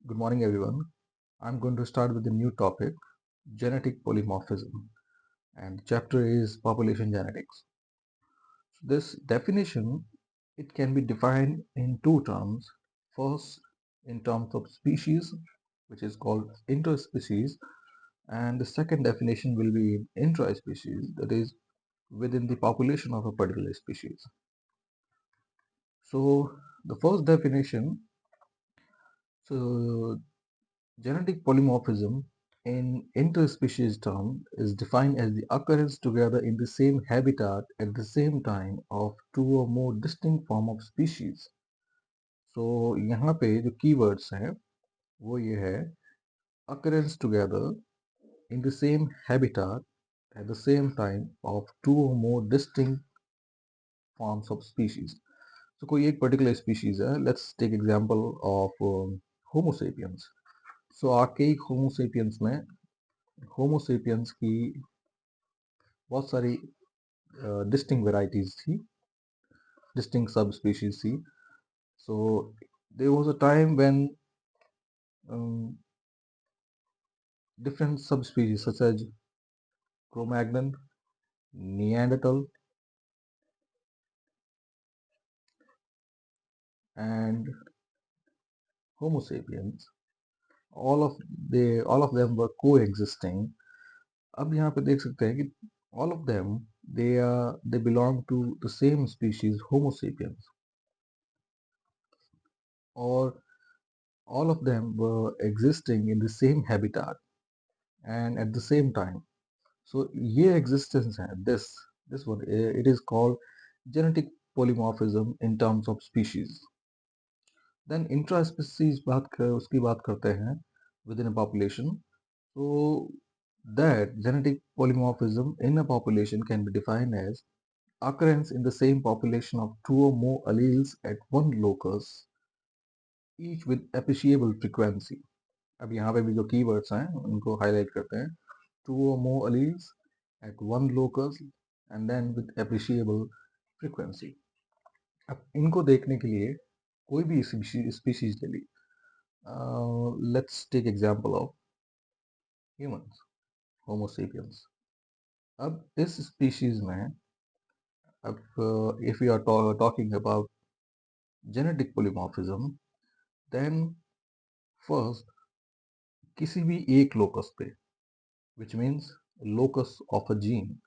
Good morning, everyone. I'm going to start with a new topic, genetic polymorphism, and the chapter is population genetics. This definition, it can be defined in two terms. First, in terms of species, which is called interspecies, and the second definition will be intraspecies, that is within the population of a particular species. So the first definition, so genetic polymorphism in interspecies term is defined as the occurrence together in the same habitat at the same time of two or more distinct form of species. So यहाँ पे जो keywords हैं वो ये है occurrence together in the same habitat at the same time of two or more distinct forms of species. So कोई एक particular species है, let's take example of Homo sapiens. So archaic Homo sapiens में होमो sapiens की बहुत सारी distinct varieties थी, distinct subspecies थी. So there was a time when different subspecies such as Cro-Magnon, Neanderthal, and Homo sapiens, all of them were coexisting. अब यहाँ पे देख सकते हैं कि all of them they belong to the same species Homo sapiens, or all of them were existing in the same habitat and at the same time. So ये existence है, this one, it is called genetic polymorphism in terms of species. Then intraspecies उसकी बात करते हैं within a population. So that genetic polymorphism in a population can be defined as occurrence in the same population of two or more alleles at one locus, each with appreciable frequency. अब यहाँ पे भी जो keywords हैं उनको highlight करते हैं. Two or more alleles at one locus and then with appreciable frequency. अब इनको देखने के लिए कोई भी species ले ली. Let's take example of humans, Homo sapiens. अब इस species में अब if we are talking about genetic polymorphism, then first किसी भी एक locus पे, which means locus of a gene.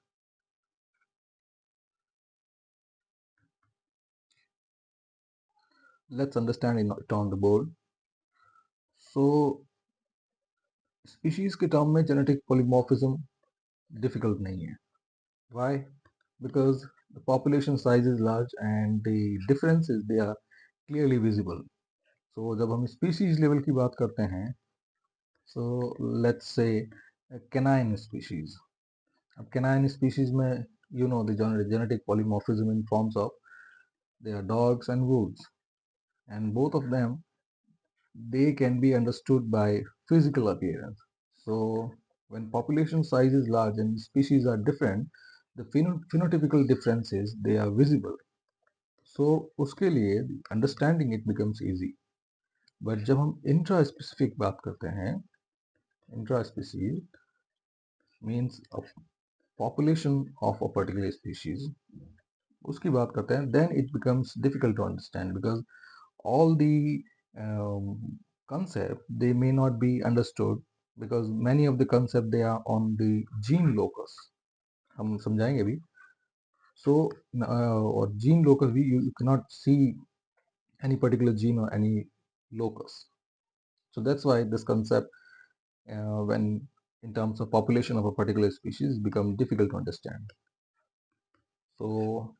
Let's understand it on the board. So species के term में जेनेटिक पॉलीमॉर्फिज्म डिफिकल्ट नहीं है. Why? Because the population size is large and the differences they are clearly visible. So जब हम species level की बात करते हैं, so let's say canine species. अब canine species में you know the genetic polymorphism in forms of they are dogs and wolves, and both of them they can be understood by physical appearance. So when population size is large and species are different, the phenotypical differences they are visible. So उसके लिए understanding it becomes easy. But जब हम intra-specific बात करते हैं, intra-species means a population of a particular species, उसकी बात करते हैं, then it becomes difficult to understand because all the concept they may not be understood because many of the concept they are on the gene locus. हम समझाएंगे अभी. So or gene locus you cannot see any particular gene or any locus. So that's why this concept when in terms of population of a particular species become difficult to understand. So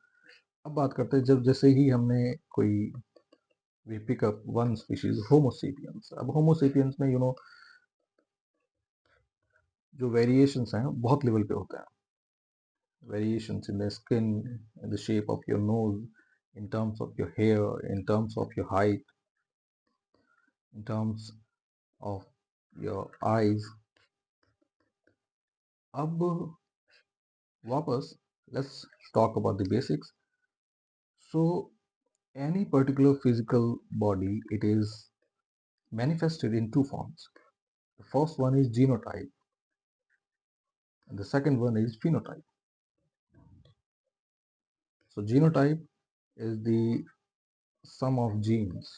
अब बात करते हैं जब जैसे ही हमने कोई we pick up one species Homo sapiens. अब Homo sapiens में जो वेरिएशंस हैं बहुत लेवल पे होते हैं. Variations in the skin, in the shape of your nose, in terms of your hair, in terms of your height, in terms of your eyes. अब वापस let's talk about the basics. So any particular physical body, it is manifested in two forms. The first one is genotype and the second one is phenotype. So genotype is the sum of genes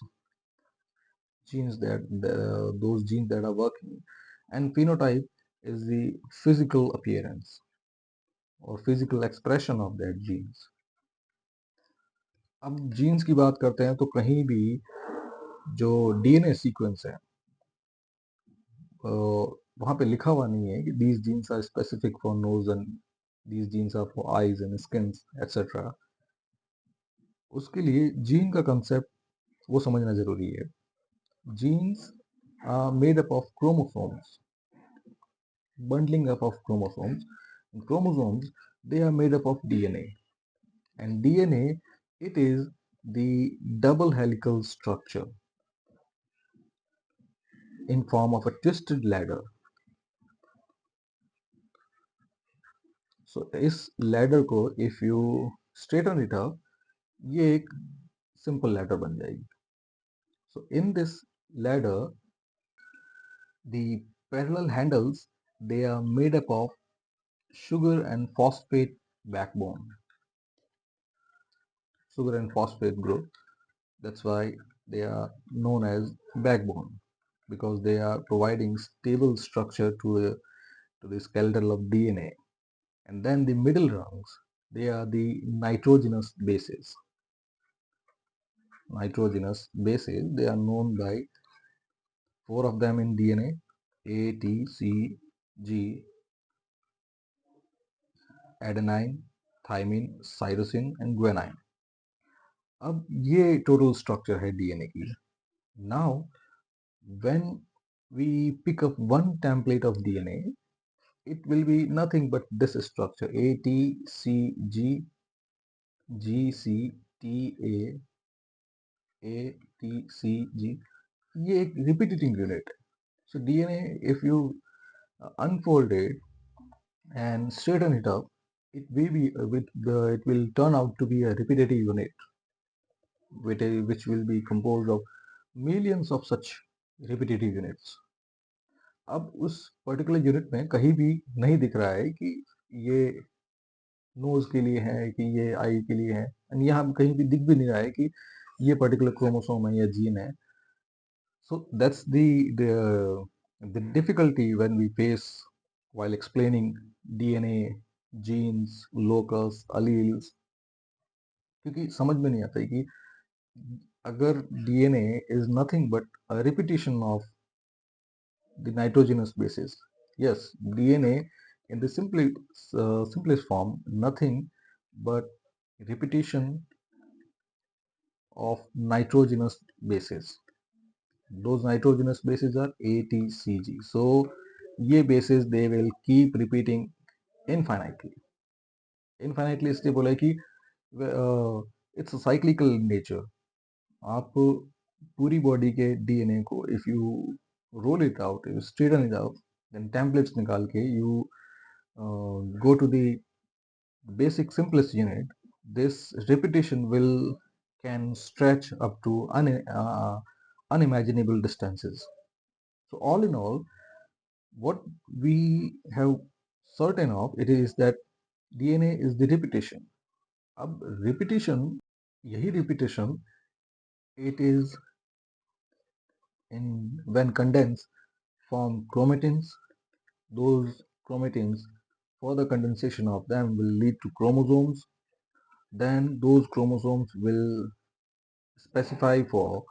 that those genes that are working, and phenotype is the physical appearance or physical expression of that genes. अब jeans की बात करते हैं तो कहीं भी जो DNA sequence है वहां पे लिखा हुआ नहीं है कि these genes are specific for nose and these genes are for eyes and skins etc. उसके लिए जीन का कंसेप्ट वो समझना जरूरी है. Genes are made up of chromosomes, bundling up of chromosomes. And chromosomes, they are made up of DNA. And DNA, it is the double helical structure in form of a twisted ladder. So इस ladder को if you straighten it up, ये एक simple ladder बन जाएगी. So in this ladder, the parallel handles, they are made up of sugar and phosphate backbone. Sugar and phosphate group. That's why they are known as backbone, because they are providing stable structure to the skeletal of DNA. And then the middle rungs, they are the nitrogenous bases. Nitrogenous bases, they are known by 4 of them in DNA: A, T, C, G, adenine, thymine, cytosine and guanine. अब ये total structure है DNA की. Now, when we pick up one template of DNA, it will be nothing but this structure: A, T, C, G, G, C, T, A, T, C, G. ये एक repeating unit है. So DNA, if you unfold it and straighten it up, it will turn out to be a repetitive unit, which will be composed of millions of such repetitive units. अब उस particular unit में कहीं भी नहीं दिख रहा है कि ये नोज के लिए है कि ये आई के लिए है, एंड यहाँ कहीं भी दिख भी नहीं रहा है कि ये पर्टिकुलर क्रोमोसोम है या जीन है. So that's the difficulty when we face while explaining DNA, genes, locus, alleles, क्योंकि समझ में नहीं आता है कि अगर DNA is nothing but a repetition of the nitrogenous bases. Yes, DNA in the simplest form, nothing but repetition of nitrogenous bases. Those nitrogenous bases are A, T, C, G. So ये bases they will keep repeating infinitely. Infinitely इसलिए बोला है कि it's a cyclical in nature. आप पूरी body के DNA को if you roll it out, you straighten it out, then templates निकाल के you go to the basic simplest unit, this repetition can stretch up to unimaginable distances. So all in all, what we have certain of it is that DNA is the repetition. अब repetition, यही repetition, it is in when condensed form chromatins. Those chromatins, further condensation of them will lead to chromosomes. Then those chromosomes will specify for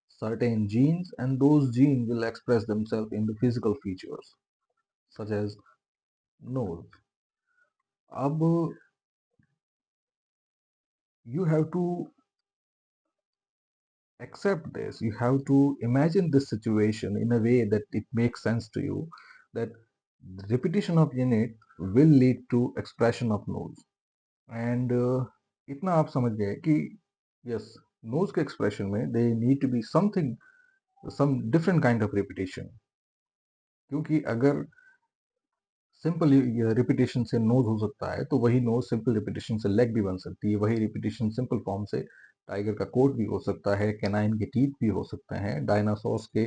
certain genes, and those genes will express themselves in the physical features such as nose. अब you have to accept this. You have to imagine this situation in a way that it makes sense to you, that the repetition of unit will lead to expression of nose. And इतना आप समझ गए कि yes, nose के expression में they need to be something, some different kind of repetition. क्योंकि अगर simple repetition से नोज हो सकता है तो वही नोज सिंपल रिपीटेशन से लेग भी बन सकती है, वही रिपीटेशन सिंपल फॉर्म से टाइगर का कोट भी हो सकता है, कैनाइन के टीथ भी हो सकते हैं, डायनासोर्स के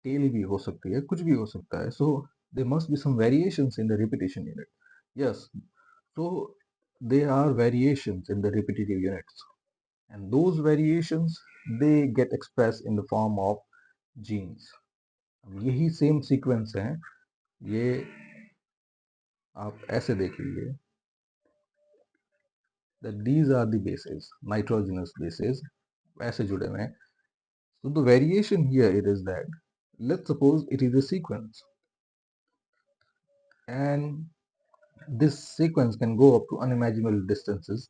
टेल भी हो सकती है, कुछ भी हो सकता है. सो there must be some variations in the repetition unit. Yes, so there are variations in the repetitive units, and those variations they get expressed in the form of genes. अब यही सेम सीक्वेंस है, ये आप ऐसे देख लीजिए that these are the bases, nitrogenous bases, ऐसे जुड़े हुए हैं. So the variation here it is that let's suppose it is a sequence, and this sequence can go up to unimaginable distances.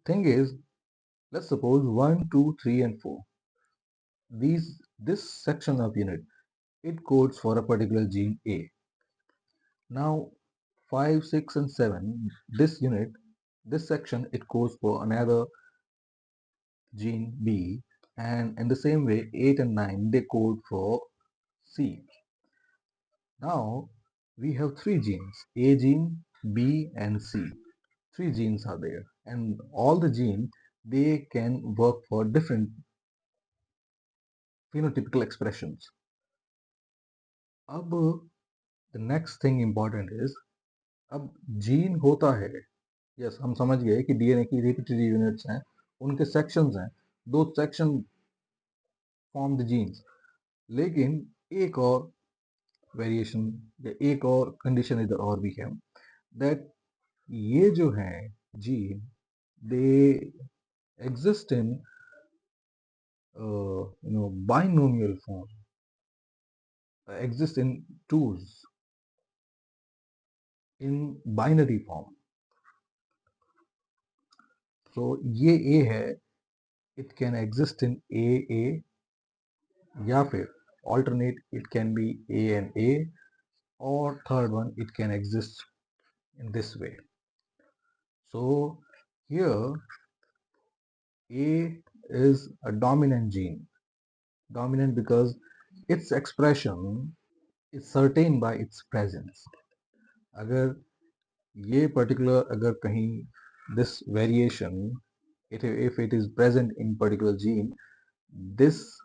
Thing is, let's suppose 1, 2, 3, and 4. This section of unit, it codes for a particular gene A. Now 5, 6, and 7, this unit, this section, it codes for another gene B, and in the same way 8 and 9 they code for C. Now we have three genes, A gene, B, and C. Three genes are there, and all the genes they can work for different phenotypical expressions. अब the next thing important is, अब gene होता है, yes हम समझ गए कि DNA की repetitive units हैं, उनके सेक्शंस हैं, दो सेक्शन फॉर्म द जीन्स. लेकिन एक और वेरिएशन या एक और कंडीशन इधर और भी है, दैट ये जो है gene they exist in binomial form, exist in twos, in binary form. So ये A है, it can exist in A या फिर alternate it can be A and A, or third one it can exist in this way. So here A is a dominant gene, dominant because its expression is certain by its presence. अगर ये particular अगर कहीं this variation, if it is present in particular gene, this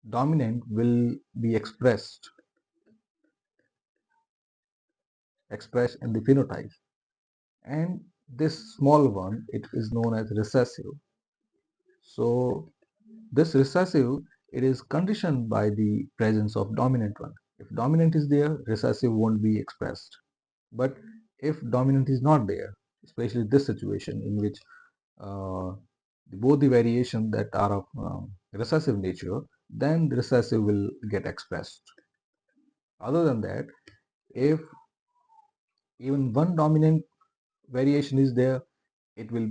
dominant will be expressed in the phenotype, and this small one it is known as recessive. So this recessive, it is conditioned by the presence of dominant one. If dominant is there, recessive won't be expressed. But if dominant is not there, especially this situation in which both the variation that are of recessive nature, then the recessive will get expressed. Other than that, if even one dominant variation is there, it will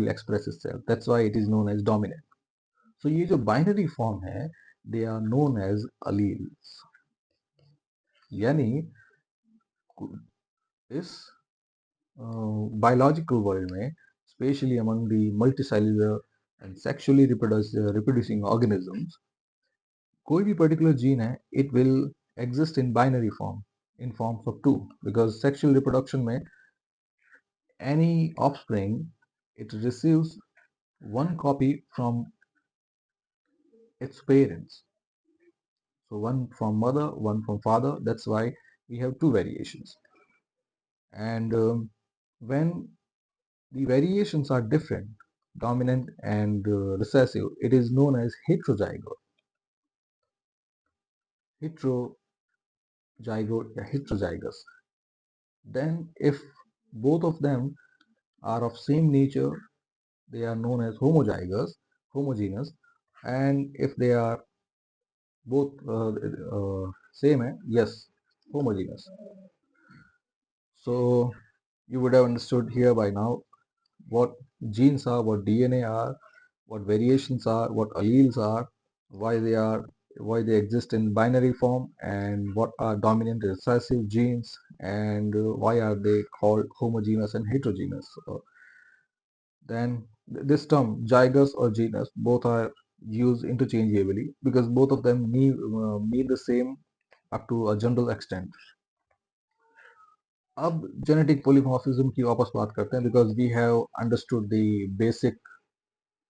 express itself. That's why it is known as dominant. So ये जो binary form है, they are known as alleles. यानी इस biological world में, especially among the multicellular and sexually reproducing organisms, कोई भी particular gene है, it will exist in binary form, in forms of two, because sexual reproduction में any offspring, it receives one copy from its parents. So one from mother, one from father. That's why we have two variations. And when the variations are different, dominant and recessive, it is known as heterozygote. Heterozygous. Then if both of them are of same nature, they are known as homogeneous. And if they are both same hai, yes, homogeneous. So you would have understood here by now what genes are, what DNA are, what variations are, what alleles are, why they exist in binary form, and what are dominant and recessive genes, and why are they called homogeneous and heterogeneous. Then this term zygous or genus, both are used interchangeably because both of them mean the same up to a general extent. अब genetic polymorphism की वापस बात करते हैं, because we have understood the basic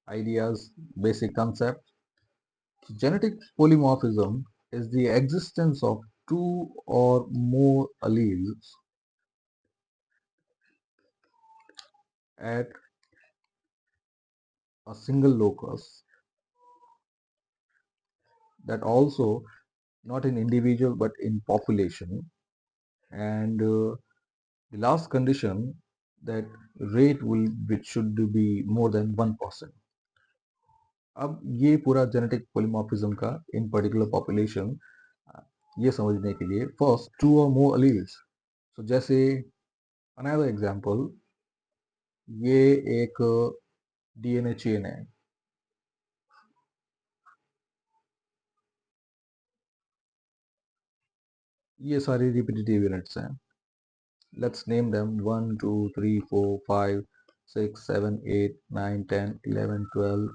ideas, basic concepts. Genetic polymorphism is the existence of two or more alleles at a single locus that also not in individual but in population, and the last condition that rate will which should be more than 1%. अब ये पूरा genetic पोलीमॉर्फिज्म का इन particular population ये समझने के लिए first to और मोर alleles. सो जैसे अनदर एग्जांपल, ये एक डीएनए चेन है. ये सारी रिपीटेटिव यूनिट्स हैं. Let's name them 1 2 3 4 5 6 7 8 9 10 11 12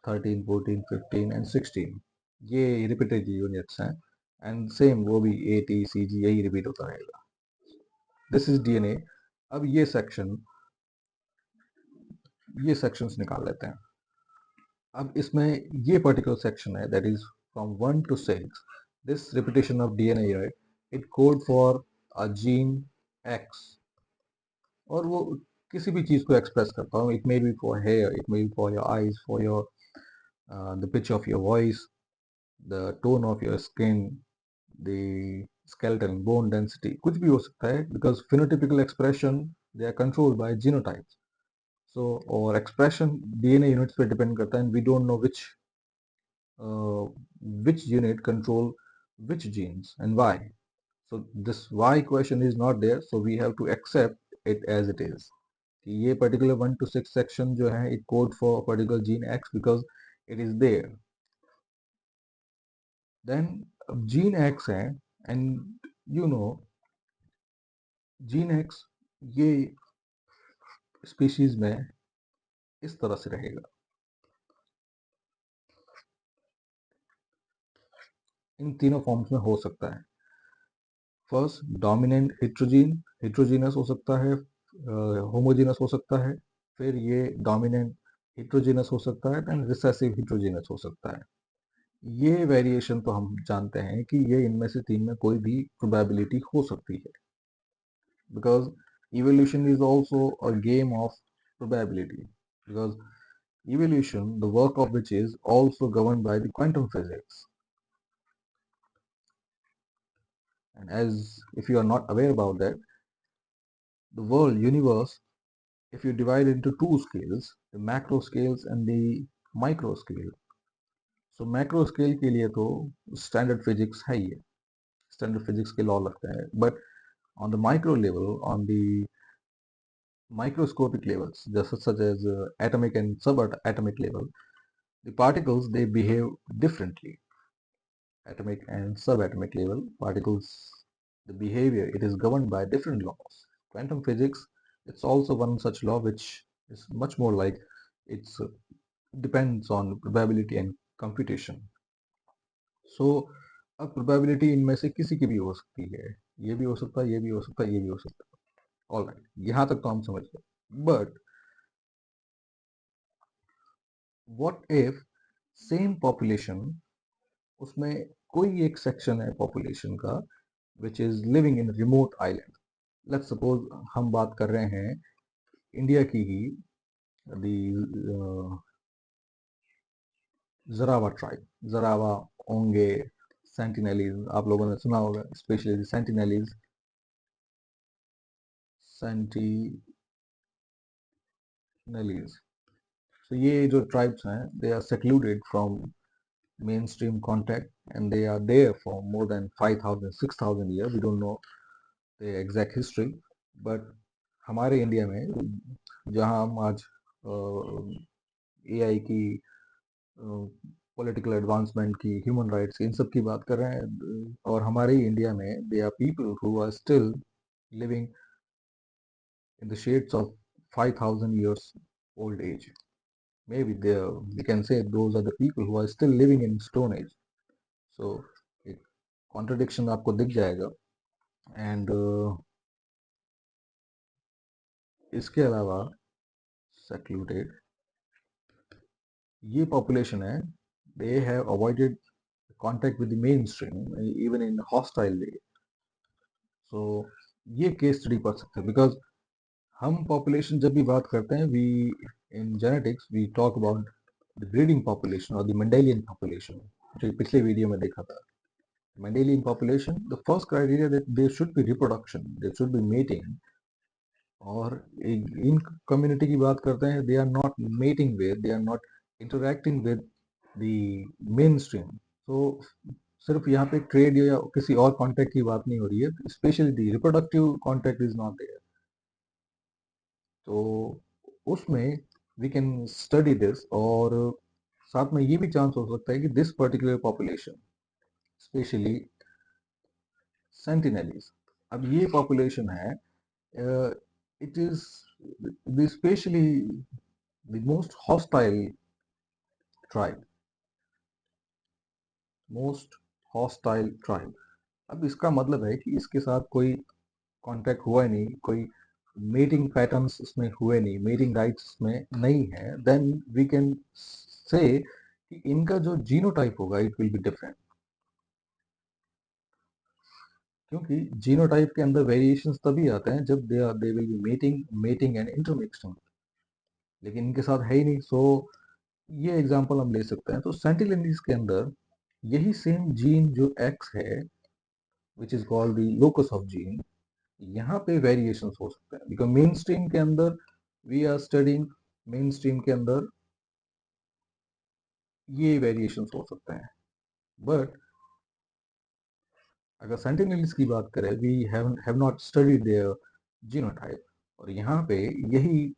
13 14 15 and 16. ये रिपीटेटिव यूनिट्स हैं एंड सेम वो भी ए टी सी जी यही रिपीट होता रहेगा. This is DNA. अब ये सेक्शंस निकाल लेते हैं. अब इसमें ये पर्टिकुलर सेक्शन है that is from 1 to 6. This repetition of DNA right, it code for a gene X, और वो किसी भी चीज को एक्सप्रेस करता हूँ. It may be for hair, it may be for your eyes, for your the pitch of your voice, the tone of your skin, the skeletal bone density, कुछ भी हो सकता है because phenotypical expression they are controlled by genotypes. So और expression DNA units पे depend करता है and we don't know which unit control which genes and why. So this why question is not there, so we have to accept it as it is. कि ये particular 1 to 6 section जो है it code for particular gene X because it is there. Then gene X है and you know gene X ये species में इस तरह से रहेगा. इन तीनों फॉर्म्स में हो सकता है. फर्स्ट डोमिनेंट हिट्रोजीनस हो सकता है, होमोजीनस हो सकता है, फिर ये डोमिनेंट हिट्रोजीनस हो सकता है, देन रिसेसिव हिट्रोजीनस हो सकता है. ये वेरिएशन तो हम जानते हैं कि ये इनमें से तीन में कोई भी प्रोबेबिलिटी हो सकती है because evolution is also a game of probability because evolution, the work of which is also governed by the quantum physics. And as if you are not aware about that, the world universe, if you divide into two scales, the macro scales and the micro scale. So macro scale के लिए तो standard physics है ही है, standard physics के law लगता है. But on the micro level, on the microscopic levels, just such as atomic and subatomic level, the particles they behave differently. Atomic and subatomic level particles, the behavior, it is governed by different laws. Quantum physics, it's also one such law which is much more like it's depends on probability and computation. So अब probability इनमें से किसी की भी हो सकती है, ये भी हो सकता है, ये भी हो सकता है, ये भी हो सकता है. ऑल राइट, यहाँ तक तो हम समझ गए. But what if same population, उसमें कोई एक सेक्शन है पॉपुलेशन का which is living in remote island. Let's suppose हम बात कर रहे हैं इंडिया की ही the Jarawa tribe, Jarawa, Onge, Sentinelese, आप लोगों ने सुना होगा, स्पेशली सेंटिनेलीज, सेंटिनेलीज. So ये जो ट्राइब्स हैं they are secluded from mainstream contact and they are there for more than 5,000 6,000 years. We don't know the exact history, but हमारे India में जहाँ हम आज एआई की, पॉलिटिकल एडवांसमेंट की, ह्यूमन राइट्स की, इन सब की बात कर रहे हैं, और हमारे ही इंडिया में they are people who are still living in the shades of 5,000 years old age. Maybe there we can say those are the people who are still living in stone age. So एक contradiction आपको दिख जाएगा. And इसके अलावा secluded, ये population है, they have avoided contact with the main stream even in hostile way. So ये case study पढ़ सकते हैं, बिकॉज हम पॉपुलेशन जब भी बात करते हैं, we in genetics we talk about the breeding population और द मेंडेलियन पॉपुलेशन, जो पिछले वीडियो में देखा था। Mendelian population, the first criteria that there should be reproduction, there should be mating. और इन कम्युनिटी की बात करते हैं, they are not mating with, they are not interacting with the main stream. तो सिर्फ यहाँ पे ट्रेड या किसी और कॉन्टेक्ट की बात नहीं हो रही है, specially the reproductive contact is not there. तो उसमें वी कैन स्टडी दिस, और साथ में ये भी चांस हो सकता है कि this particular population, specially Sentinelese, अब ये पॉपुलेशन है, it is specially the most hostile tribe, most hostile tribe. अब इसका मतलब है कि इसके साथ कोई कांटेक्ट हुआ ही नहीं, कोई मीटिंग पैटर्न्स इसमें हुए नहीं, मीटिंग राइट्स में नहीं है, देन वी कैन से कि इनका जो जीनोटाइप होगा इट विल बी डिफरेंट। क्योंकि जीनोटाइप के अंदर वेरिएशंस तभी आते हैं जब they will be meeting and intermixing, लेकिन इनके साथ है ही नहीं। सो ये एग्जांपल हम ले सकते हैं। तो सेंटिलिनीज के अंदर यही सेम जीन जो एक्स है, which is called the locus of gene, यहाँ पे वेरिएशंस हो सकते हैं, बिकॉज मेन स्ट्रीम के अंदर we are studying, main stream के अंदर ये वेरिएशंस हो सकते हैं। बट अगर सेंटिनल्स की बात करें, we have not studied their genotype, और यहाँ पे यही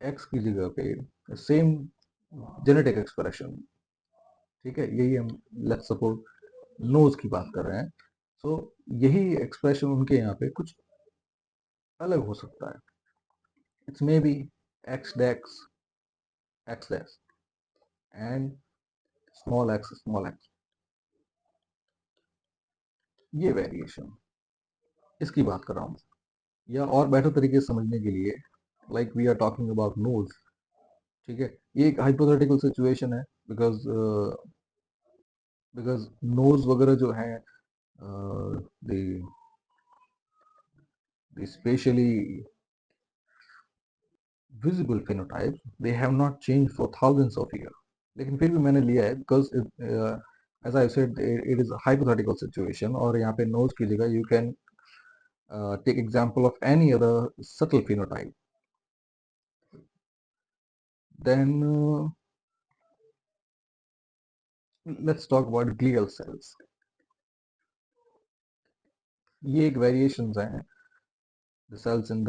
एक्स की जगह पे सेम जेनेटिक एक्सप्रेशन, ठीक है, यही हम लेट्स सपोज नोज की बात कर रहे हैं, सो यही एक्सप्रेशन उनके यहाँ पे कुछ अलग हो सकता है। It's may be X dex, X dash and small X, ये वेरिएशन इसकी बात कर रहा हूँ। या और बेटर तरीके से समझने के लिए, like we are talking about nose, ठीक है, ये एक हाइपोथेटिकल सिचुएशन है, बिकॉज बिकॉज नोज वगैरह जो है, the spatially visible phenotypes, they have not changed for thousands of years, लेकिन फिर भी मैंने लिया है because as I said it is a hypothetical situation, और यहाँ पे nose की जगह you can take example of any other subtle phenotype. Then let's talk about glial cells. ये एक variations हैं, the cells in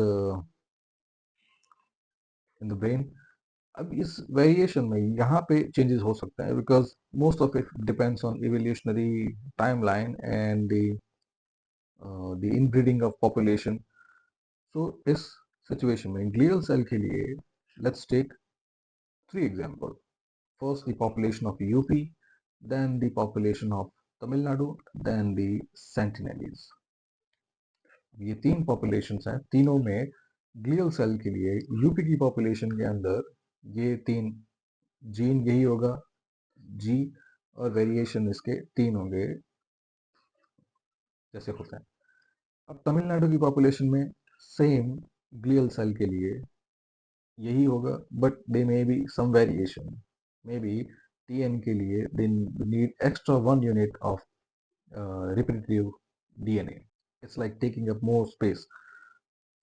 the brain. अब इस वेरिएशन में यहाँ पे चेंजेस हो सकते हैं, because most of it depends on evolutionary timeline and the inbreeding of population. So इस सिचुएशन में ग्लियल सेल के लिए let's take 3 example. First the population of UP, then the population of Tamil Nadu, then the sentinelese. ये 3 populations हैं, तीनों में glial cell के लिए यूपी की पॉपुलेशन के अंदर ये 3 जीन यही होगा, जी, और वेरिएशन इसके 3 होंगे जैसे होता है। अब तमिलनाडु की पॉपुलेशन में सेम ग्लियल सेल के लिए यही होगा, but they may be some variation, may be TN के लिए they need extra 1 unit of repetitive DNA, it's like taking up more space.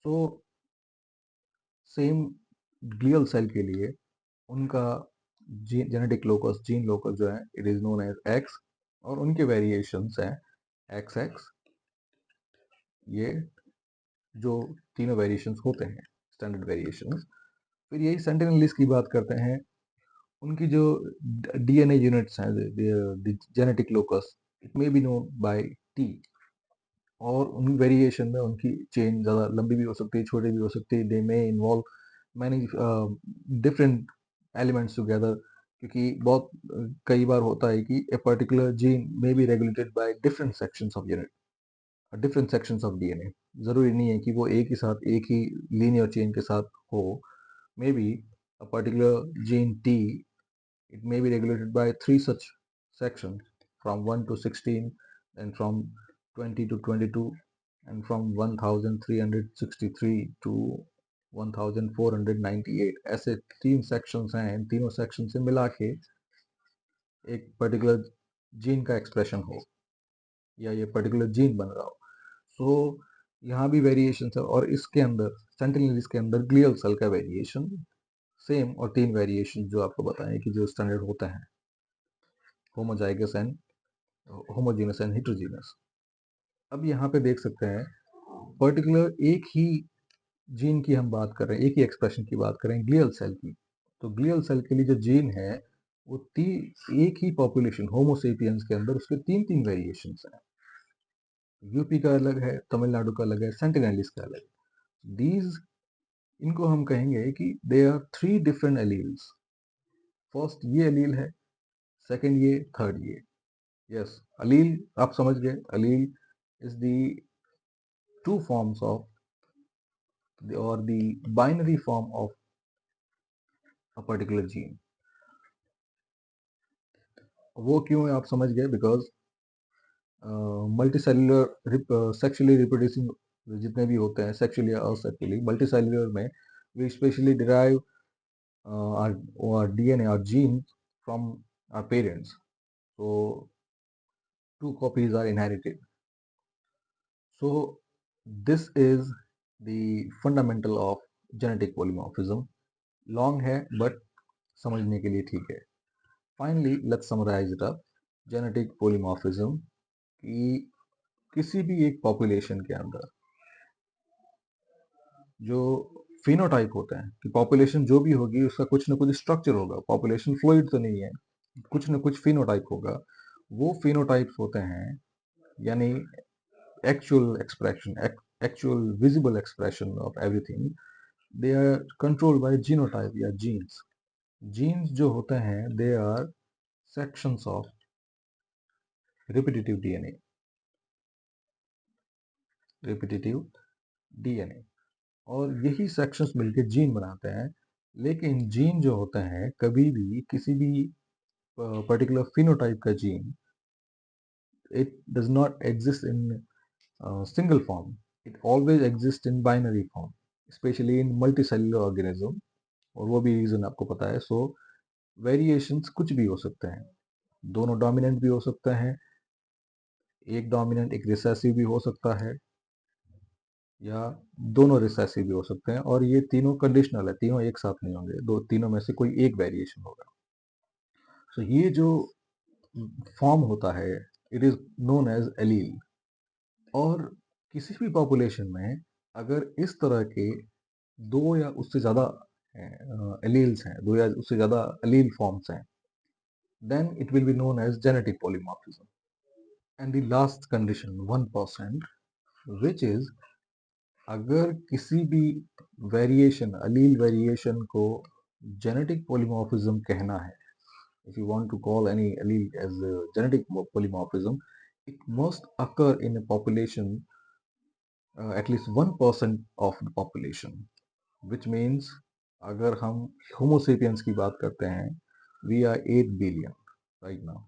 So same glial cell के लिए उनका जेनेटिक लोकस, जीन लोकस जो है, it is known as X, और उनके variations हैं एक्स एक्स, ये जो तीनों वेरिएशंस होते हैं स्टैंडर्ड वेरिएशंस। फिर यही सेंटिनलीज की बात करते हैं, उनकी जो डीएनए यूनिट्स हैं, genetic locus, it may be known by T, और उन वेरिएशन में उनकी चेन ज़्यादा लंबी भी हो सकती है, छोटी भी हो सकती है, they may involve many different elements together, क्योंकि बहुत कई बार होता है कि a particular gene may be regulated by different sections of unit, different sections of DNA. ज़रूरी नहीं है कि वो एक ही साथ, एक ही लीनियर चेन के साथ हो, may be a particular gene T It may be regulated by 3 such sections, from 1 to 16, and from 20 to 22, and from 1363 to 1498. ऐसे 3 सेक्शंस हैं, इन तीनों सेक्शन से मिला के एक पर्टिकुलर जीन का एक्सप्रेशन हो या ये पर्टिकुलर जीन बन रहा हो। सो यहाँ भी वेरिएशन है, और इसके अंदर सेंटिनलीज के अंदर ग्लियल सेल का वेरिएशन सेम, और 3 वेरिएशन जो आपको बताएं कि जो स्टैंडर्ड होता है, homozygous and homogeneous and heterogeneous. अब यहाँ पे देख सकते हैं पर्टिकुलर एक ही जीन की हम बात कर रहे हैं, एक ही एक्सप्रेशन की बात कर रहे हैं, ग्लियल सेल की। तो ग्लियल सेल के लिए जो जीन है वो एक ही पॉपुलेशन होमोसेपियंस के अंदर उसके 3 वेरिएशंस हैं। यूपी का अलग है, तमिलनाडु का अलग है, सेंटिनलीज का अलग है। दीज, इनको हम कहेंगे कि they are 3 different alleles. First ये एलील है, सेकंड ये, थर्ड ये। यस, अलील आप समझ गए, allele is the 2 forms of or the binary form of a particular gene. वो क्यों है आप समझ गए, बिकॉज मल्टीसेल्युलर सेक्सुअली रिप्रोड्यूसिंग जितने भी होते हैं, सेक्सुअली या असेक्सुअली, मल्टीसेल्युलर में we specially derive our DNA, our genes from our parents. So 2 copies are inherited. So this is the fundamental of genetic polymorphism. Long है but समझने के लिए ठीक है। Finally, let's summarize it up. Genetic polymorphism कि किसी भी एक पॉपुलेशन के अंदर जो फिनोटाइप होता है, कि पॉपुलेशन जो भी होगी उसका कुछ ना कुछ स्ट्रक्चर होगा, पॉपुलेशन फ्लूइड तो नहीं है, कुछ ना कुछ फिनोटाइप होगा। वो फिनोटाइप्स होते हैं, यानी actual expression, actual visible expression of everything, they are controlled by genotype या जीन्स। जीन्स जो होते हैं they are sections of repetitive DNA, और यही सेक्शंस मिलके जीन बनाते हैं। लेकिन जीन जो होते हैं, कभी भी किसी भी पर्टिकुलर फिनोटाइप का gene, it does not exist in single form. It always exists in binary form, especially in multicellular organism, और वो भी रीजन आपको पता है। सो वेरिएशंस कुछ भी हो सकते हैं, दोनों डोमिनेंट भी हो सकते हैं, एक डोमिनेंट एक रिसेसिव भी हो सकता है, या दोनों रिसेसिव भी हो सकते हैं, और ये तीनों कंडीशनल है, तीनों एक साथ नहीं होंगे, तीनों में से कोई एक वेरिएशन होगा। सो ये जो फॉर्म होता है, it is known as allele. और किसी भी पॉपुलेशन में अगर इस तरह के 2 या उससे ज़्यादा एलील्स हैं, 2 या उससे ज़्यादा एलील फॉर्म्स हैं, then it will be known as genetic polymorphism. And the last condition, 1%, which is अगर किसी भी वेरिएशन, अलील वेरिएशन को जेनेटिक पॉलीमॉर्फिज्म कहना है, if you want to call any allele as a genetic polymorphism, it must occur in a population at least 1% of the population, which means अगर हम Homo sapiens की बात करते हैं, we are 8 billion right now,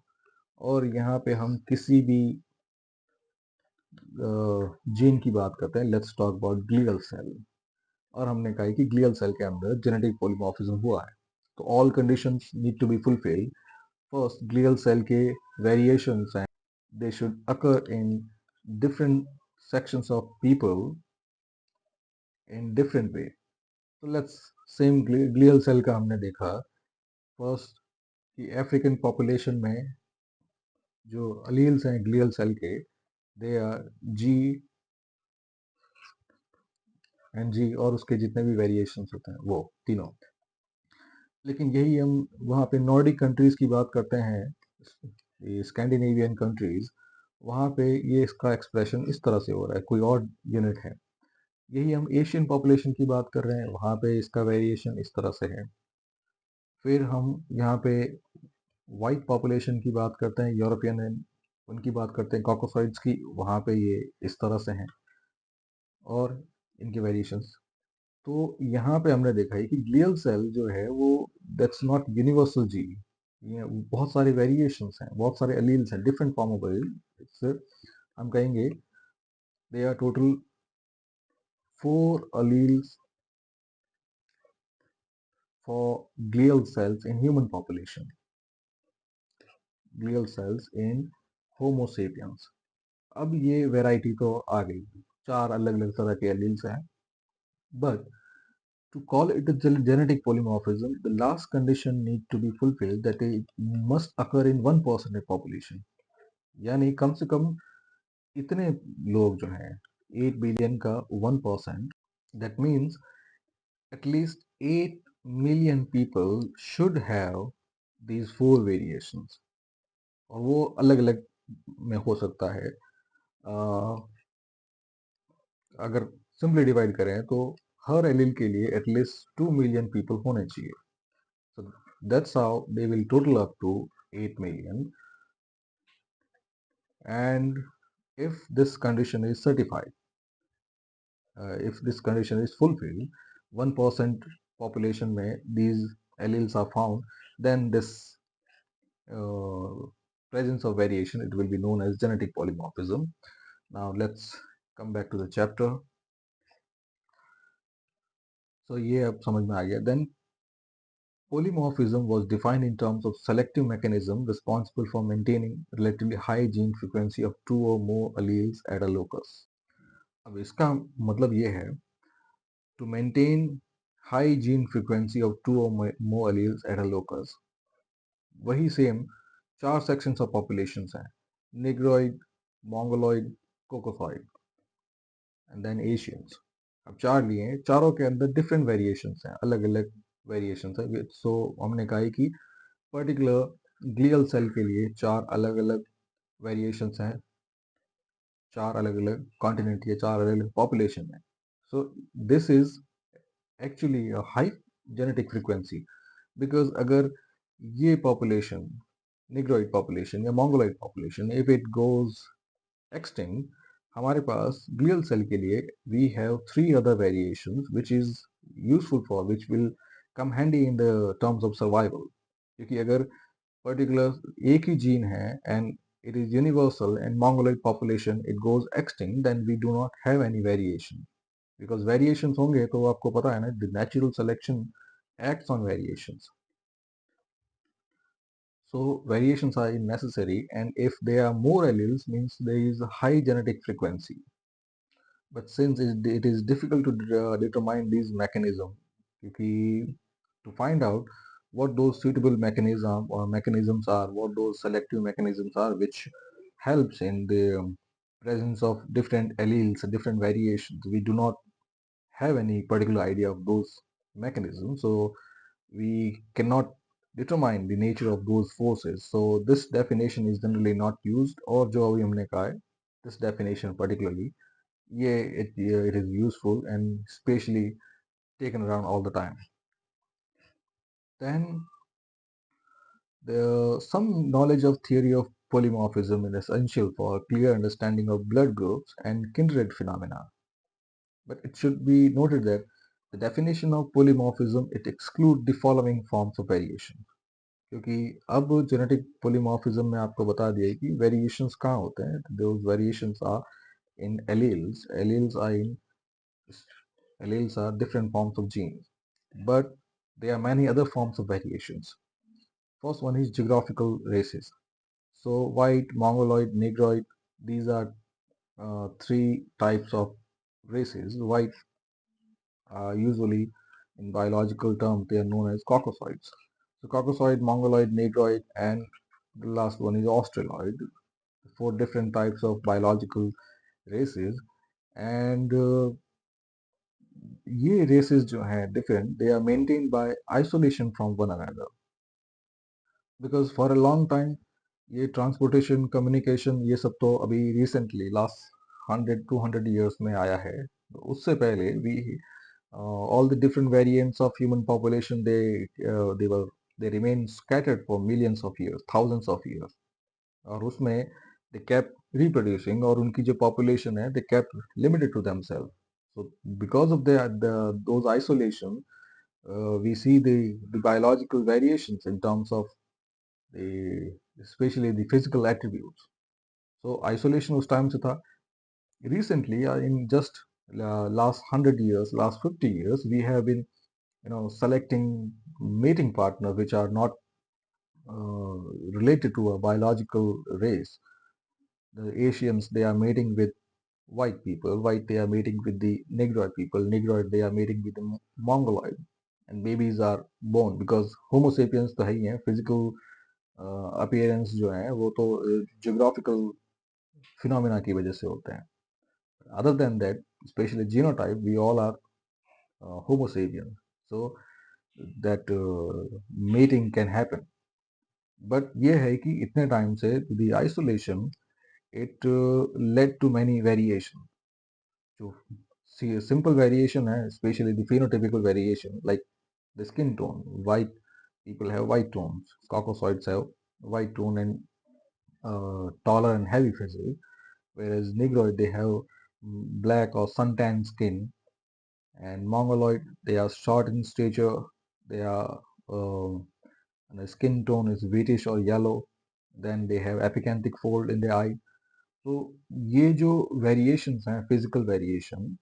और यहाँ पे हम किसी भी जीन की बात करते हैं, let's talk about glial cell, और हमने कहा कि ग्लियल सेल के अंदर जेनेटिक पॉलीमॉर्फिज्म हुआ है, तो all conditions need to be fulfilled. First, glial cell के वेरिएशंस हैं, they should occur in different sections of people in different way. So let's same glial cell का हमने देखा फर्स्ट कि अफ्रीकन पॉपुलेशन में जो अलील्स हैं ग्लियल सेल के, दे आर जी एंड जी, और उसके जितने भी वेरिएशंस होते हैं वो तीनों। लेकिन यही हम वहाँ पे नॉर्डिक कंट्रीज की बात करते हैं, स्कैंडिनेवियन कंट्रीज, वहाँ पे ये इसका एक्सप्रेशन इस तरह से हो रहा है, कोई और यूनिट है। यही हम एशियन पॉपुलेशन की बात कर रहे हैं, वहाँ पे इसका वेरिएशन इस तरह से है। फिर हम यहाँ पे वाइट पॉपुलेशन की बात करते हैं, यूरोपियन, उनकी बात करते हैं कॉकोसॉइड्स की, वहाँ पे ये इस तरह से हैं, और इनके वेरिएशंस। तो यहाँ पे हमने देखा है कि ग्लियल सेल जो है वो दैट्स नॉट यूनिवर्सल जीन, ये बहुत सारे वेरिएशंस हैं, बहुत सारे एलील्स हैं, डिफरेंट फॉर्म ऑफ एलील। इससे हम कहेंगे they are total 4 alleles for glial cells in human population, glial cells in Homo sapiens. अब ये वैरायटी तो आ गई, 4 अलग अलग तरह के एलील्स हैं, but to call it a genetic polymorphism, the last condition need to be fulfilled that it must occur in 1% of population. यानी कम से कम इतने लोग जो हैं 8 बिलियन का 1%, that means at least 8 million people should have these 4 variations. और वो अलग अलग में हो सकता है। अगर सिंपली डिवाइड करें तो हर एलील के लिए एटलीस्ट 2 मिलियन पीपल होने चाहिए. So that's how they will total up to 8 million. And if this condition is certified, if this condition is fulfilled, 1% population may these alleles are found, then this presence of variation, it will be known as genetic polymorphism. Now let's come back to the chapter. So ये अब समझ में आ गया. Then polymorphism was defined in terms of selective mechanism responsible for maintaining relatively high gene frequency of 2 or more alleles at a locus. अब इसका मतलब ये है to maintain high gene frequency of 2 or more alleles at a locus. वही same 4 sections of populations हैं, Negroid, Mongoloid, Caucasoid and then Asians. अब 4 लिए हैं, चारों के अंदर डिफरेंट वेरिएशंस हैं, अलग अलग वेरिएशंस हैं. सो हमने कहा है कि पर्टिकुलर ग्लियल सेल के लिए 4 अलग अलग वेरिएशंस हैं, 4 अलग अलग कॉन्टिनेंट या 4 अलग अलग पॉपुलेशन है. So this is actually a high genetic frequency, because अगर ये पॉपुलेशन निग्रोइड पॉपुलेशन या Mongoloid population if it goes extinct, हमारे पास glial cell के लिए we have 3 other variations which is useful for which will come handy in the terms of survival. क्योंकि अगर particular एक ही gene है and it is universal and mongoloid population it goes extinct, then we do not have any variation, because variations होंगे तो आपको पता है ना, the natural selection acts on variations. So variations are necessary, and if there are more alleles means there is a high genetic frequency. But since it is difficult to determine these mechanisms, to find out what those suitable mechanisms are, what those selective mechanisms are, which helps in the presence of different alleles, different variations, we do not have any particular idea of those mechanisms. So we cannot determine the nature of those forces. So this definition is generally not used, or जो अभी हमने कहा है, this definition particularly, it is useful and especially taken around all the time. Then some knowledge of theory of polymorphism is essential for a clear understanding of blood groups and kindred phenomena. But it should be noted that the definition of polymorphism, it excludes the following forms of variation. क्योंकि अब genetic पोलीमॉर्फिज्म में आपको बता दिया है कि variations कहाँ होते हैं. Those variations are in alleles. Alleles are different forms of genes, but there are many other forms of variations. First one is geographical races. So white, mongoloid, negroid, these are 3 types of races. White, usually in biological terms, they are known as Caucasoids. So Caucasoid, Mongoloid, Negroid, and the last one is Australoid. 4 different types of biological races, and ये races जो हैं different, they are maintained by isolation from one another, because for a long time ये transportation, communication, ये सब तो अभी recently last 100-200 years में आया है. उससे पहले we all the different variants of human population, they remain scattered for millions of years, thousands of years. और उसमें they kept reproducing, और उनकी जो population है they kept limited to themselves. So because of those isolation, we see the biological variations in terms of especially the physical attributes. So isolation उस time से था. Recently, in just last 100 years, last 50 years, we have been, selecting mating partners which are not uh, related to a biological race. The Asians, they are mating with white people, white they are mating with the Negroid people, Negroid they are mating with the Mongoloid, and babies are born because Homo sapiens तो है ही है, physical appearance जो है वो तो geographical phenomena की वजह से होते हैं. Other than that, especially genotype, we all are Homo sapiens. So that mating can happen. But ये है कि इतने टाइम से the isolation it led to many variation. जो simple variation है, especially the phenotypical variation, like the skin tone. White people have white tones. Caucasoids have white tone and taller and heavy physique, whereas Negroid they have black or suntan skin, and Mongoloid they are short in stature. They are and the skin tone is whitish or yellow. Then they have epicanthic fold in the eye. तो ये जो variations हैं, physical variation,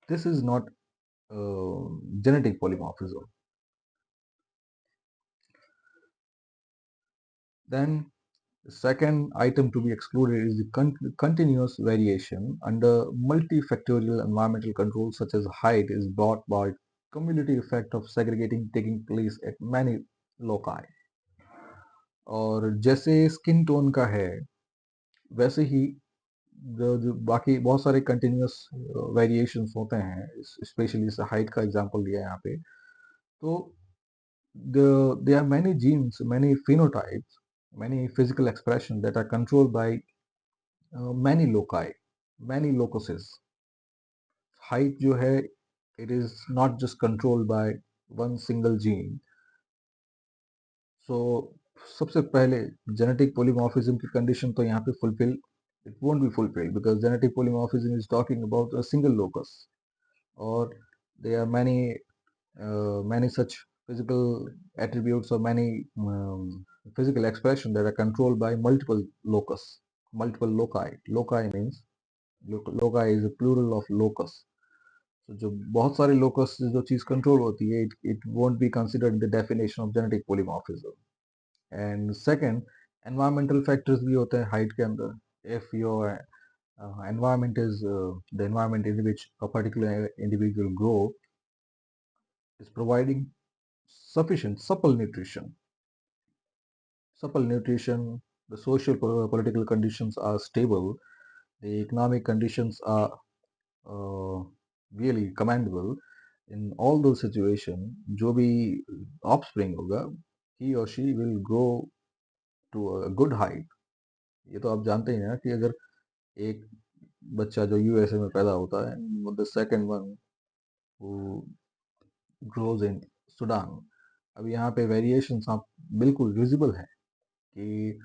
this is not genetic polymorphism. Then the second item to be excluded is the continuous variation under multifactorial environmental controls such as height is brought by cumulative effect of segregating taking place at many loci. और जैसे skin tone का है वैसे ही जो बाकी बहुत सारे continuous variations होते हैं, स्पेशली हाइट का एग्जांपल दिया है यहाँ पे. तो there are many genes, many phenotypes, many physical expressions that are controlled by many loci, many locuses. Height जो है it is not just controlled by one single gene. So सबसे पहले genetic polymorphism की condition तो यहाँ पे fulfill it won't be fulfilled because genetic polymorphism is talking about a single locus, or there are many such physical attributes or many physical expression that are controlled by multiple locus, multiple loci. Loci means loci is a plural of locus. So जो बहुत सारे locus से जो चीज control होती है, it won't be considered in the definition of genetic polymorphism. And second, environmental factors भी होते हैं height के अंदर. If your environment is the environment in which a particular individual grow is providing sufficient supple nutrition. Supple nutrition, the social political conditions are stable, the economic conditions are really commendable. In all those situations, जो भी offspring होगा, he or she will grow to a good height. ये तो आप जानते ही हैं कि अगर एक बच्चा जो यूएसए में पैदा होता है, the second one who grows in Sudan, अब यहाँ पे वेरिएशंस आप बिल्कुल विजिबल है कि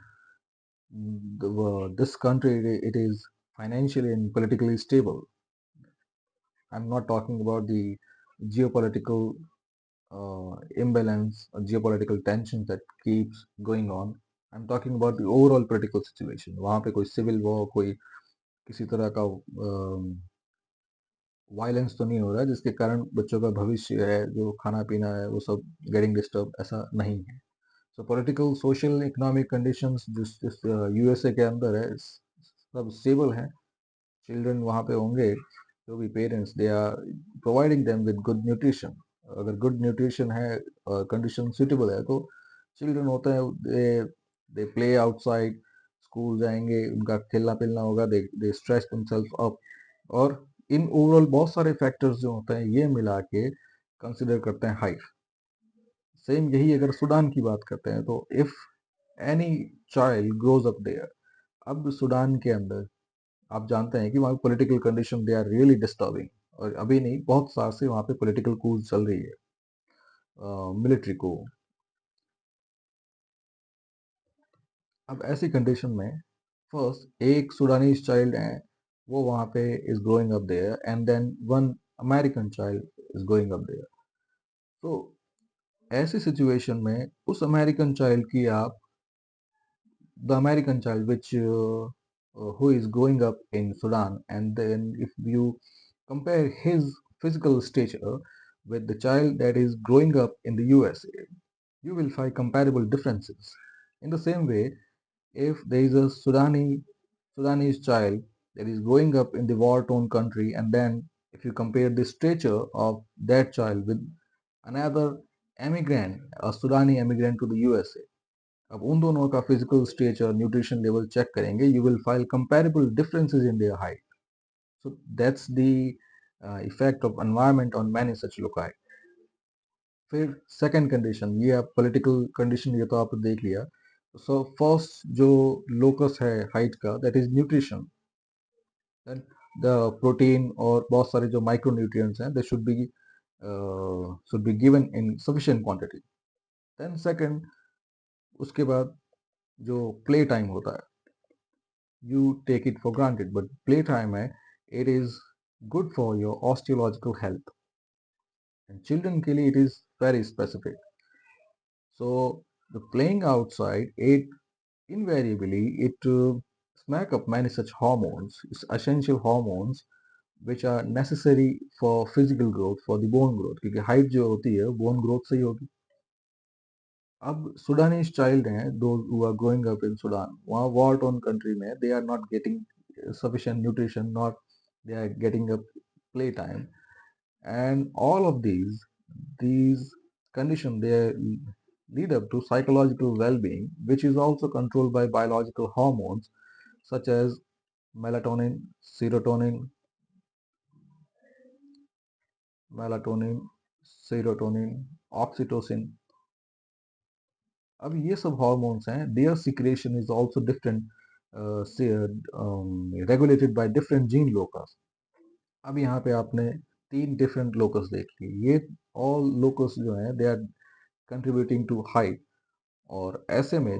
this country it is financially and politically stable. I'm not talking about the geopolitical imbalance or geopolitical tension that keeps going on. I'm talking about the overall political situation. वहाँ पे कोई civil war, कोई किसी तरह का violence तो नहीं हो रहा है जिसके कारण बच्चों का भविष्य है, जो खाना पीना है, वो सब गेटिंग डिस्टर्ब, ऐसा नहीं है. सो पॉलिटिकल सोशल इकोनॉमिक कंडीशंस जिस यूएसए के अंदर है सब स्टेबल है. चिल्ड्रन वहाँ पे होंगे, जो भी parents they are providing them with good nutrition. अगर गुड न्यूट्रिशन है और कंडीशन सुटेबल है तो चिल्ड्रन होते हैं, दे प्ले आउटसाइड, स्कूल जाएंगे, उनका खेलना पिलना होगा, दे स्ट्रेस देमसेल्फ अप. और इन ओवरऑल बहुत सारे फैक्टर्स जो होते हैं ये मिला के कंसिडर करते हैं हाइट. सेम यही अगर सूडान की बात करते हैं तो if any child grows up there, अब सूडान के अंदर आप जानते हैं कि वहाँ political condition they are really disturbing, और अभी नहीं बहुत साल से वहाँ पे पॉलिटिकल कूज चल रही है, मिलिट्री को. अब ऐसी कंडीशन में फर्स्ट एक सूडानीज चाइल्ड है, वो वहाँ पे is growing up there, and then one American child is growing up there. तो ऐसी सिचुएशन में उस अमेरिकन चाइल्ड की आप the American child which who is growing up in Sudan, and then if you compare his physical stature with the child that is growing up in the USA, you will find comparable differences. In the same way, if there is a Sudanese child that is growing up in the war-torn country, and then if you compare the stature of that child with another immigrant, a Sudani immigrant to the USA, अब उन दोनों का physical stature nutrition level check करेंगे, you will file comparable differences in their height. So that's the effect of environment on many such loci. फिर second condition, ये आप political condition, ये तो आपने देख लिया. सो फर्स्ट जो लोकस है हाइट का, that is nutrition. Then the protein और बहुत सारे जो माइक्रो न्यूट्रिएंट्स हैं, they should be given in sufficient quantity. Then second, उसके बाद जो प्ले टाइम होता है, you take it for granted, but playtime it is good for your osteological health, and children के लिए it is very specific. So the playing outside, it invariably it smack up many such hormones, essential hormones which are necessary for physical growth, for the bone growth, क्योंकि height जो होती है bone growth से ही होगी. अब Sudanese child हैं, those who are growing up in Sudan, वहाँ war torn country में they are not getting sufficient nutrition, not they are getting a playtime, and all of these conditions, they lead up to psychological well-being, which is also controlled by biological hormones such as melatonin, serotonin, melatonin, serotonin, oxytocin. अब ये सब hormones हैं, there secretion is also different, regulated by different gene locus. अब यहाँ पे आपने 3 different locus देख लिए, ये ऑल लोकस जो हैं they are contributing to height. और ऐसे में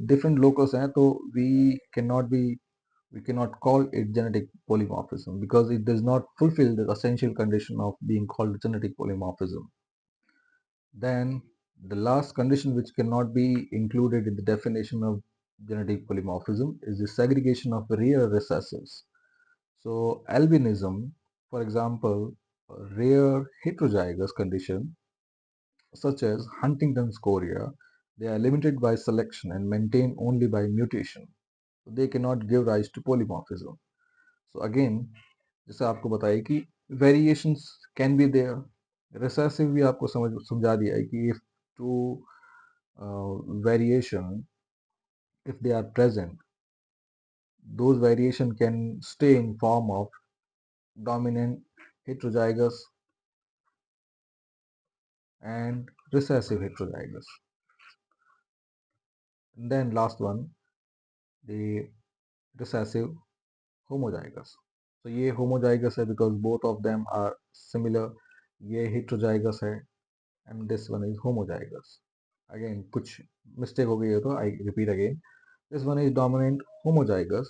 डिफरेंट लोकस हैं, तो we cannot call it genetic polymorphism because it does not fulfill the essential condition of being called genetic polymorphism. Then the last condition which cannot be included in the definition of genetic polymorphism is the segregation of rare recessives. So albinism, for example, a rare heterozygous condition such as Huntington's chorea, they are limited by selection and maintained only by mutation. So they cannot give rise to polymorphism. So again, जैसे आपको बताया कि variations can be there, recessive भी आपको समझा दिया है कि if two variation, if they are present, those variation can stay in form of dominant heterozygous and recessive heterozygous. And then last one, the recessive homozygous. So ये homozygous है because both of them are similar. ये heterozygous है and this one is homozygous. Again कुछ mistake हो गई है तो I repeat again. This one is dominant homozygous.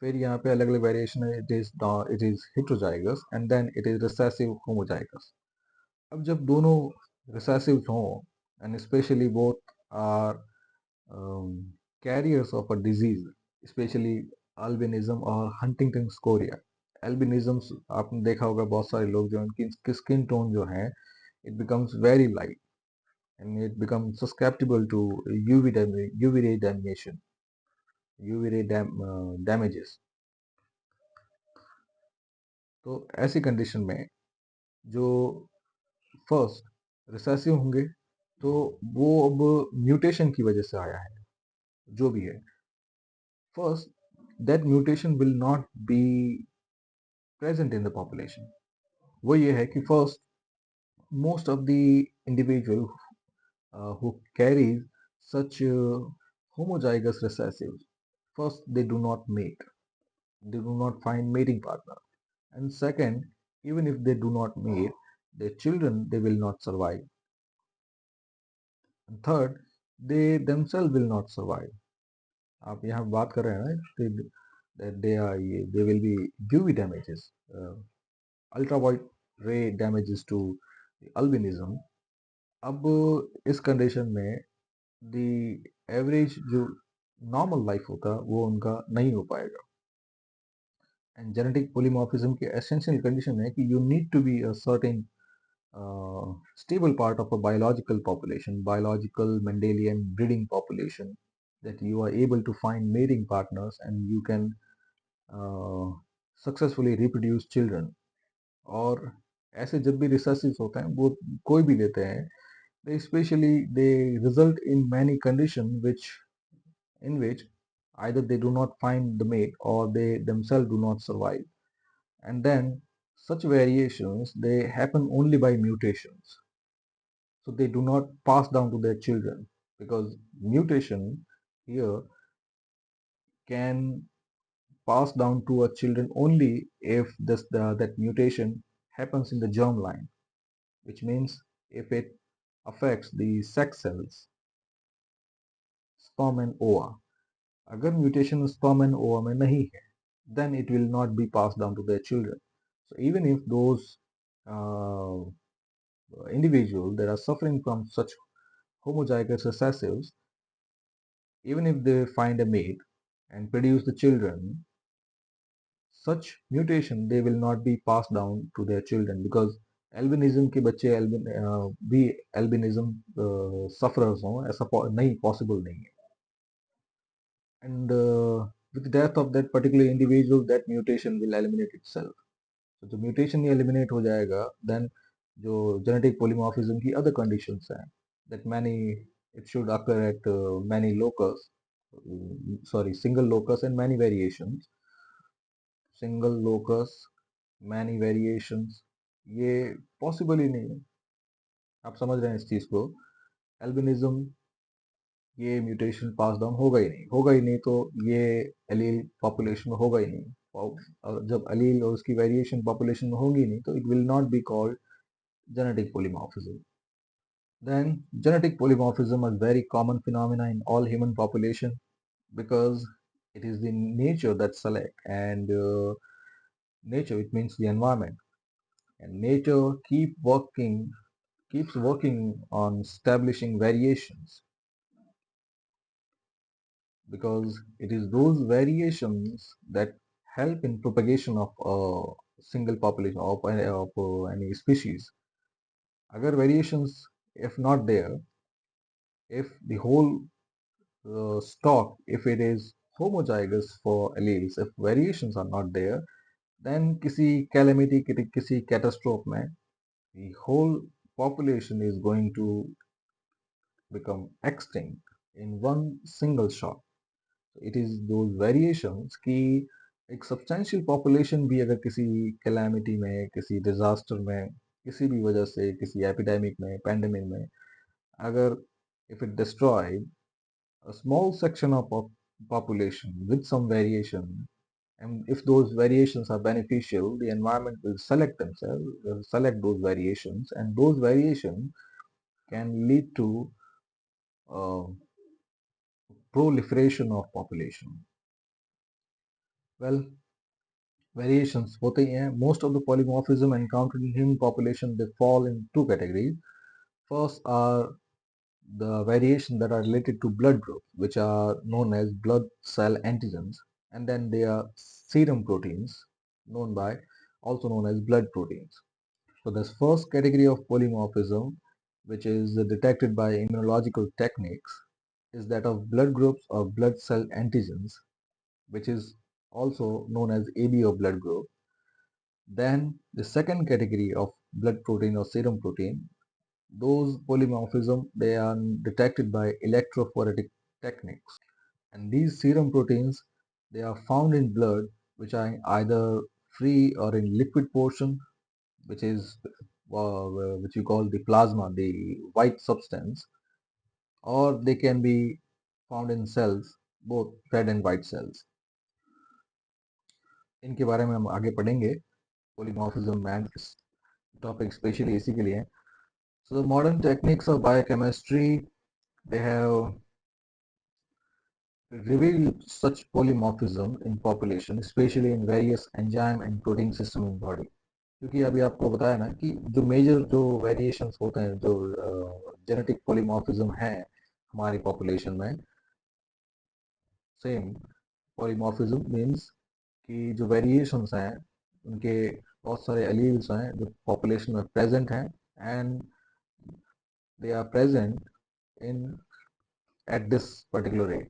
फिर यहाँ पे अलग अलग वेरिएशन है, it is heterozygous and then it is recessive homozygous. अब जब दोनों recessive हों and especially both are carriers of a disease, especially albinism और Huntington's chorea. Albinism आपने देखा होगा, बहुत सारे लोग जो उनकी स्किन टोन जो है it becomes very light and it becomes susceptible to UV ray damnation, UV ray damages. तो ऐसी कंडीशन में जो फर्स्ट रिसेसिव होंगे, तो वो अब म्यूटेशन की वजह से आया है, जो भी है. First, that mutation will not be present in the population. वो ये है कि first, most of the individual who carries such homozygous recessives, first they do not mate, they do not find mating partner, and second, even if they do not mate, their children, they will not survive, and third, they themselves will not survive. आप यहाँ बात कर रहे हैं ना, they will be UV damages, ultraviolet ray damages to the albinism. अब इस condition में द एवरेज जो नॉर्मल लाइफ होता वो उनका नहीं हो पाएगा। एंड जेनेटिक पोलीमॉर्फिज्म की एसेंशियल कंडीशन है कि you need to be a certain stable part of a biological population, biological Mendelian breeding population, that you are able to find mating partners and you can uh, successfully reproduce children. और ऐसे जब भी researches होते हैं वो कोई भी लेते हैं, they especially they result in many conditions which in which either they do not find the mate or they themselves do not survive, and then such variations they happen only by mutations, so they do not pass down to their children, because mutation here can pass down to a children only if that mutation happens in the germline, which means if it affects the sex cells, sperm and ova. Agar mutation sperm and ova mein nahi hai, then it will not be passed down to their children. So even if those uh, individuals that are suffering from such homozygous recessives, even if they find a mate and produce the children, such mutation they will not be passed down to their children, because albinism के बच्चे भी albinism sufferers हों ऐसा नहीं possible नहीं है, and with the death of that particular individual that mutation will eliminate itself. So जो mutation ही eliminate हो जाएगा, then जो genetic polymorphism की other conditions हैं, that many it should occur at many locus, sorry, single locus and many variations, single locus many variations, ये possible ही नहीं है। आप समझ रहे हैं इस चीज को, एल्बिनिज्म ये म्यूटेशन पास डाउन होगा ही नहीं तो ये एलील पॉपुलेशन में होगा ही नहीं, और जब एलील और उसकी वेरिएशन पॉपुलेशन में होगी नहीं तो it will not be called genetic polymorphism. Then genetic polymorphism is very common phenomena in all human population, because it is the nature that select, and nature it means the environment, and nature keeps working on establishing variations, because it is those variations that help in propagation of a single population of any species. Agar variations if not there, if the whole stock, if it is homozygous for alleles, if variations are not there, then kisi calamity, kisi catastrophe mein the whole population is going to become extinct in one single shot. It is those variations कि एक substantial population भी अगर किसी calamity में, किसी disaster में, किसी भी वजह से, किसी epidemic में, pandemic में, अगर if it destroyed a small section of population with some variation, and if those variations are beneficial, the environment will select themselves, will select those variations, and those variations can lead to uh, proliferation of population. Well, variations होते ही हैं. Most of the polymorphism encountered in human population, they fall in two categories. First are the variation that are related to blood groups, which are known as blood cell antigens, and then they are serum proteins, also known as blood proteins. So this first category of polymorphism, which is detected by immunological techniques, is that of blood groups or blood cell antigens, which is also known as ABO blood group. Then the second category of blood protein or serum protein, those polymorphism, they are detected by electrophoretic techniques. And these serum proteins, they are found in blood, which are either free or in liquid portion, which is which we call the plasma, the white substance, or they can be found in cells, both red and white cells. इनके बारे में हम आगे पढ़ेंगे, polymorphism and topic specially इसी के लिए है. So the modern techniques of biochemistry, they have revealed such polymorphism in population, especially in various enzyme and protein system in body. क्योंकि अभी आपको बताया ना कि जो मेजर जो वेरिएशंस होते हैं, जो जेनेटिक पॉलीमॉर्फिज्म है हमारी पॉपुलेशन में, सेम पॉलीमॉर्फिज्म मीन्स कि जो वेरिएशंस हैं उनके बहुत सारे एलील्स हैं जो पॉपुलेशन में प्रेजेंट हैं, and they are present in at this particular rate.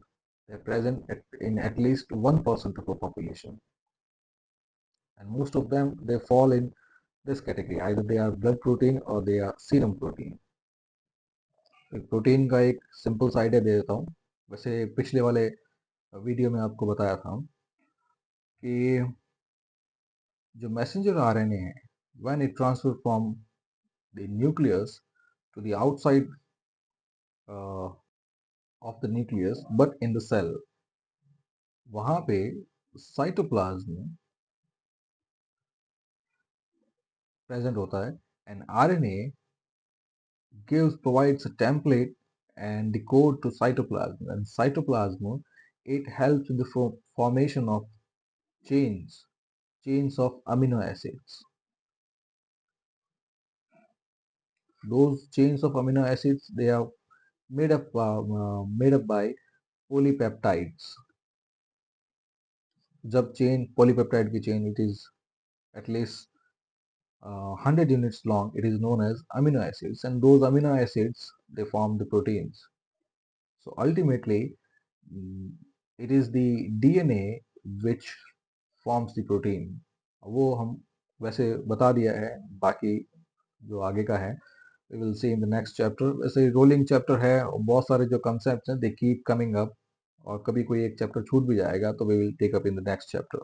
They are present in at least 1% of the population, and most of them they fall in this category. Either they are blood protein or they are serum protein. Protein का एक simple सा idea दे देता हूँ. वैसे पिछले वाले video में आपको बताया था कि जो मैसेंजर आरएनए है, when it transfer from the nucleus to the outside of the nucleus but in the cell, वहां पे साइटोप्लाज्म में प्रेजेंट होता है, and RNA provides a template and the code to cytoplasm. And cytoplasm, it helps in the formation of chains of amino acids. Those chains of amino acids, they are made up by polypeptides. जब chain polypeptide की chain, it is at least 100 units long, it is known as amino acids, and those amino acids they form the proteins. So ultimately, it is the DNA which forms the protein. वो हम वैसे बता दिया है, बाकी जो आगे का है we will see in the next chapter. वैसे रोलिंग चैप्टर है, बहुत सारे जो concepts हैं they keep coming up, और कभी कोई एक चैप्टर छूट भी जाएगा तो we will take up in the next chapter.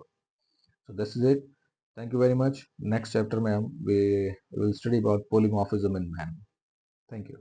So this is it. Thank you very much. Next chapter में हम we will study about polymorphism in man. Thank you.